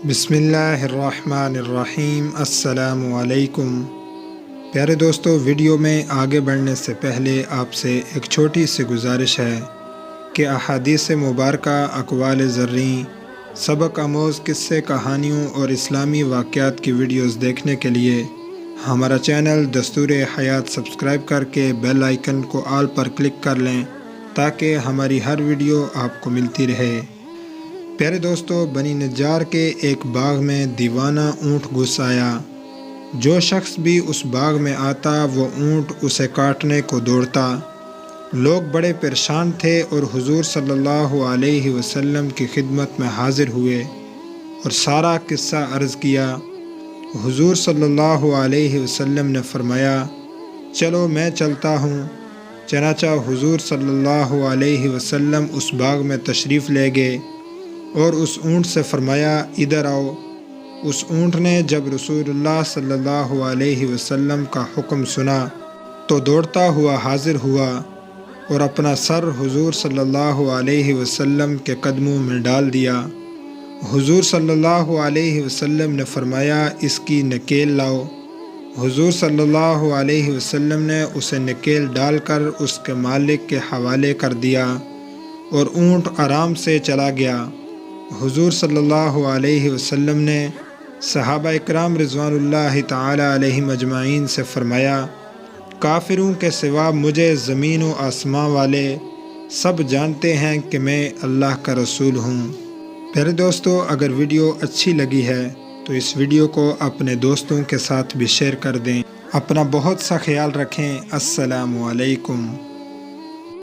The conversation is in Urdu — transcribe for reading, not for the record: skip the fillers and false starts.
بسم اللہ الرحمن الرحیم۔ السلام علیکم۔ پیارے دوستو، ویڈیو میں آگے بڑھنے سے پہلے آپ سے ایک چھوٹی سی گزارش ہے کہ احادیث مبارکہ، اقوال زرعی، سبق آموز قصے، کہانیوں اور اسلامی واقعات کی ویڈیوز دیکھنے کے لیے ہمارا چینل دستور حیات سبسکرائب کر کے بیل آئیکن کو آل پر کلک کر لیں تاکہ ہماری ہر ویڈیو آپ کو ملتی رہے۔ پیارے دوستو، بنی نجار کے ایک باغ میں دیوانہ اونٹ گھس آیا۔ جو شخص بھی اس باغ میں آتا وہ اونٹ اسے کاٹنے کو دوڑتا۔ لوگ بڑے پریشان تھے اور حضور صلی اللہ علیہ وسلم کی خدمت میں حاضر ہوئے اور سارا قصہ عرض کیا۔ حضور صلی اللہ علیہ وسلم نے فرمایا، چلو میں چلتا ہوں۔ چنانچہ حضور صلی اللہ علیہ وسلم اس باغ میں تشریف لے گئے اور اس اونٹ سے فرمایا، ادھر آؤ۔ اس اونٹ نے جب رسول اللہ صلی اللہ علیہ وسلم کا حکم سنا تو دوڑتا ہوا حاضر ہوا اور اپنا سر حضور صلی اللہ علیہ وسلم کے قدموں میں ڈال دیا۔ حضور صلی اللہ علیہ وسلم نے فرمایا، اس کی نکیل لاؤ۔ حضور صلی اللہ علیہ وسلم نے اسے نکیل ڈال کر اس کے مالک کے حوالے کر دیا اور اونٹ آرام سے چلا گیا۔ حضور صلی اللہ علیہ وسلم نے صحابہ اکرام رضوان اللہ تعالی علیہم اجمعین سے فرمایا، کافروں کے سوا مجھے زمین و آسمان والے سب جانتے ہیں کہ میں اللہ کا رسول ہوں۔ پیارے دوستو، اگر ویڈیو اچھی لگی ہے تو اس ویڈیو کو اپنے دوستوں کے ساتھ بھی شیئر کر دیں۔ اپنا بہت سا خیال رکھیں۔ السلام علیکم۔